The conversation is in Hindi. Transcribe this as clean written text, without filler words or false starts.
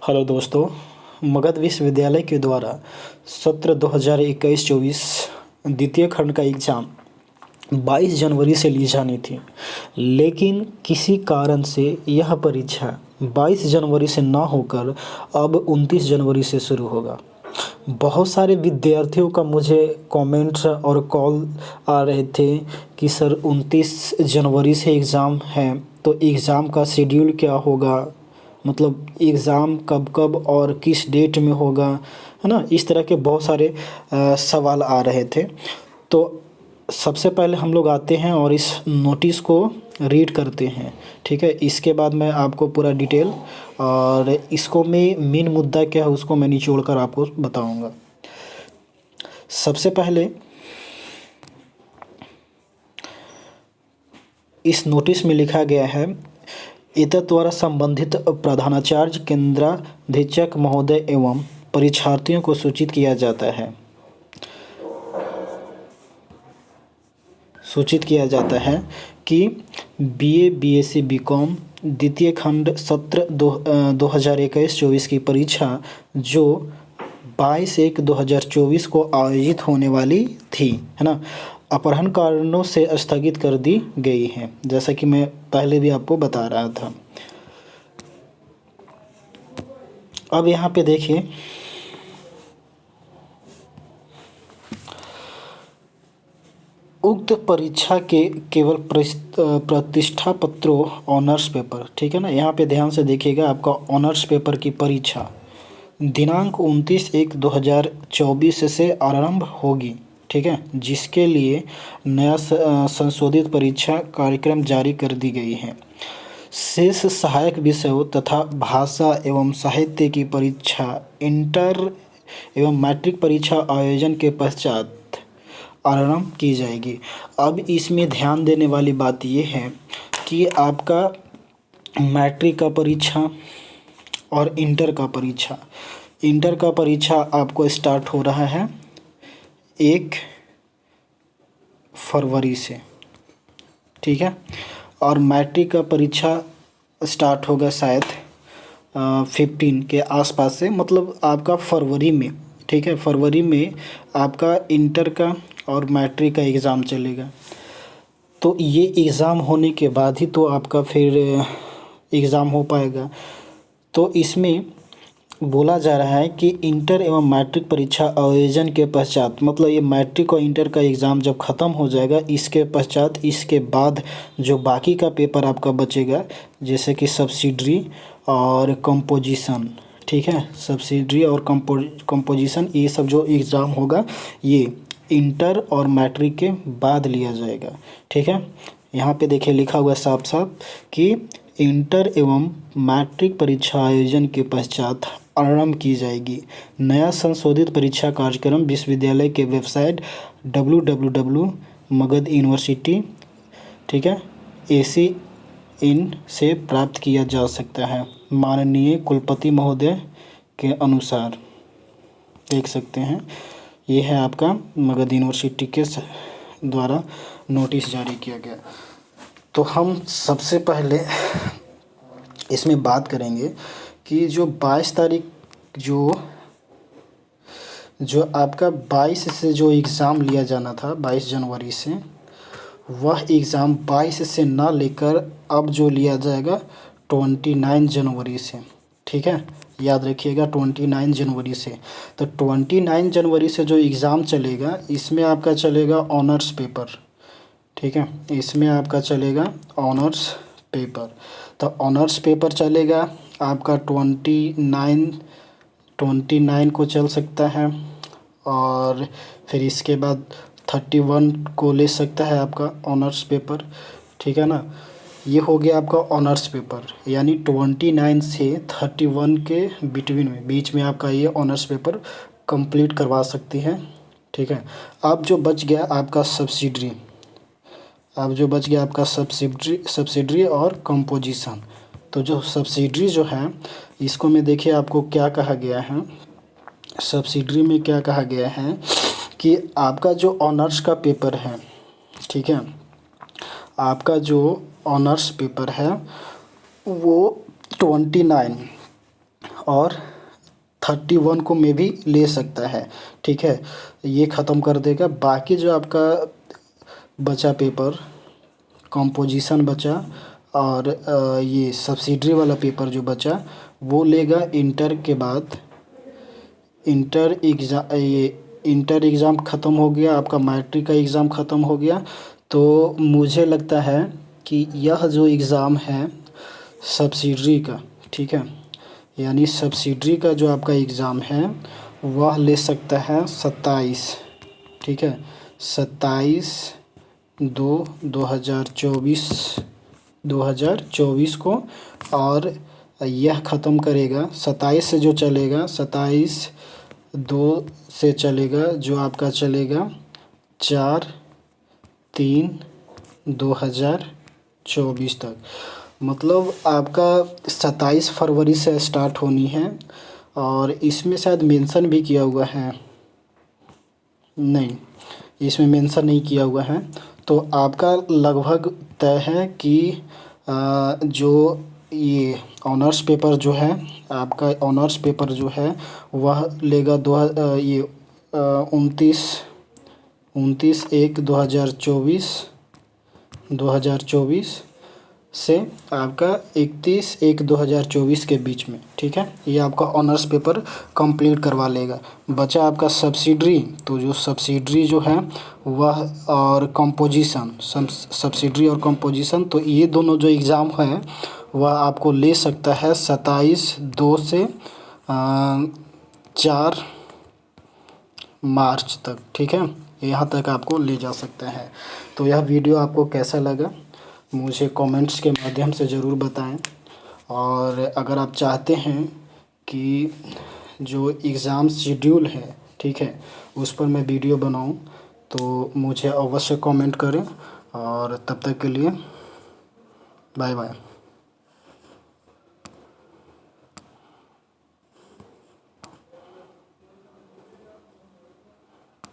हेलो दोस्तों। मगध विश्वविद्यालय के द्वारा सत्र 2021-24 द्वितीय खंड का एग्ज़ाम 22 जनवरी से ली जानी थी, लेकिन किसी कारण से यह परीक्षा 22 जनवरी से ना होकर अब 29 जनवरी से शुरू होगा। बहुत सारे विद्यार्थियों का मुझे कमेंट्स और कॉल आ रहे थे कि सर 29 जनवरी से एग्ज़ाम है, तो एग्ज़ाम का शेड्यूल क्या होगा, मतलब एग्ज़ाम कब कब और किस डेट में होगा, है ना। इस तरह के बहुत सारे सवाल आ रहे थे। तो सबसे पहले हम लोग आते हैं और इस नोटिस को रीड करते हैं, ठीक है। इसके बाद मैं आपको पूरा डिटेल और इसको में मेन मुद्दा क्या है उसको मैं निचोड़ कर आपको बताऊंगा। सबसे पहले इस नोटिस में लिखा गया है, एतद् द्वारा संबंधित प्रधानाचार्य केंद्राधीक्षक महोदय एवं परीक्षार्थियों को सूचित किया जाता है कि बीए, बीएससी, बीकॉम द्वितीय खंड सत्र 2021-24 की परीक्षा जो 22/1/2024 को आयोजित होने वाली थी, है ना, अपहरण कारणों से स्थगित कर दी गई है, जैसा कि मैं पहले भी आपको बता रहा था। अब यहाँ पे देखिए, उक्त परीक्षा के केवल प्रतिष्ठा पत्रों ऑनर्स पेपर, ठीक है ना, यहाँ पे ध्यान से देखिएगा। आपका ऑनर्स पेपर की परीक्षा दिनांक 29/1/2024 से आरंभ होगी, ठीक है, जिसके लिए नया संशोधित परीक्षा कार्यक्रम जारी कर दी गई है। शेष सहायक विषयों तथा भाषा एवं साहित्य की परीक्षा इंटर एवं मैट्रिक परीक्षा आयोजन के पश्चात आरंभ की जाएगी। अब इसमें ध्यान देने वाली बात ये है कि आपका मैट्रिक का परीक्षा और इंटर का परीक्षा आपको स्टार्ट हो रहा है 1 फरवरी से, ठीक है, और मैट्रिक का परीक्षा स्टार्ट होगा शायद 15 के आसपास से, मतलब आपका फरवरी में, ठीक है, फरवरी में आपका इंटर का और मैट्रिक का एग्ज़ाम चलेगा। तो ये एग्ज़ाम होने के बाद ही तो आपका फिर एग्ज़ाम हो पाएगा। तो इसमें बोला जा रहा है कि इंटर एवं मैट्रिक परीक्षा आयोजन के पश्चात, मतलब ये मैट्रिक और इंटर का एग्ज़ाम जब ख़त्म हो जाएगा, इसके पश्चात इसके बाद जो बाकी का पेपर आपका बचेगा, जैसे कि सब्सिडरी और कंपोजिशन, ठीक है, सब्सिडरी और कंपोजिशन, ये सब जो एग्ज़ाम होगा ये इंटर और मैट्रिक के बाद लिया जाएगा, ठीक है। यहाँ पे देखिए लिखा हुआ साफ साफ कि इंटर एवं मैट्रिक परीक्षा आयोजन के पश्चात आरंभ की जाएगी। नया संशोधित परीक्षा कार्यक्रम विश्वविद्यालय के वेबसाइट www.magaduniversity, ठीक है, AC इन से प्राप्त किया जा सकता है, माननीय कुलपति महोदय के अनुसार। देख सकते हैं, ये है आपका मगध यूनिवर्सिटी के द्वारा नोटिस जारी किया गया। तो हम सबसे पहले इसमें बात करेंगे कि जो 22 तारीख जो आपका 22 से जो एग्ज़ाम लिया जाना था 22 जनवरी से, वह एग्ज़ाम 22 से ना लेकर अब जो लिया जाएगा 29 जनवरी से, ठीक है, याद रखिएगा 29 जनवरी से। तो 29 जनवरी से जो एग्ज़ाम चलेगा, इसमें आपका चलेगा ऑनर्स पेपर, ठीक है, इसमें आपका चलेगा ऑनर्स पेपर। तो ऑनर्स पेपर चलेगा आपका 29 को चल सकता है, और फिर इसके बाद 31 को ले सकता है आपका ऑनर्स पेपर, ठीक है ना। ये हो गया आपका ऑनर्स पेपर, यानी 29 से 31 के बीच में आपका ये ऑनर्स पेपर कंप्लीट करवा सकती है, ठीक है। अब जो बच गया आपका सब्सिडरी और कंपोजिशन। तो जो सब्सिडरी जो है, इसको में देखिए आपको क्या कहा गया है। सब्सिडरी में क्या कहा गया है कि आपका जो ऑनर्स का पेपर है, ठीक है, आपका जो ऑनर्स पेपर है वो 29 और 31 को में भी ले सकता है, ठीक है। ये ख़त्म कर देगा। बाकी जो आपका बचा पेपर, कंपोजिशन बचा और ये सब्सिडरी वाला पेपर जो बचा वो लेगा इंटर के बाद। इंटर एग्ज़ाम ख़त्म हो गया, आपका मैट्रिक का एग्ज़ाम ख़त्म हो गया। तो मुझे लगता है कि यह जो एग्ज़ाम है सब्सिडरी का, ठीक है, यानी सब्सिडरी का जो आपका एग्ज़ाम है वह ले सकता है 27, ठीक है, 27/2/2024 को। और यह ख़त्म करेगा 27 से, जो चलेगा 27/2 से चलेगा, जो आपका चलेगा 4/3/2024 तक। मतलब आपका 27 फरवरी से स्टार्ट होनी है। और इसमें शायद मेंशन भी किया हुआ है, नहीं इसमें मेंशन नहीं किया हुआ है। तो आपका लगभग तय है कि जो ये ऑनर्स पेपर जो है, आपका ऑनर्स पेपर जो है वह लेगा 29/1/2024 से आपका 31/1/2024 के बीच में, ठीक है। ये आपका ऑनर्स पेपर कंप्लीट करवा लेगा। बचा आपका सब्सिडरी, तो जो सब्सिडरी जो है वह और कंपोजिशन, सब्सिडरी और कंपोजिशन, तो ये दोनों जो एग्ज़ाम है वह आपको ले सकता है 27/2 से 4 मार्च तक, ठीक है। यहाँ तक आपको ले जा सकता है। तो यह वीडियो आपको कैसा लगा मुझे कमेंट्स के माध्यम से ज़रूर बताएं। और अगर आप चाहते हैं कि जो एग्ज़ाम शेड्यूल है, ठीक है, उस पर मैं वीडियो बनाऊं तो मुझे अवश्य कमेंट करें। और तब तक के लिए बाय बाय।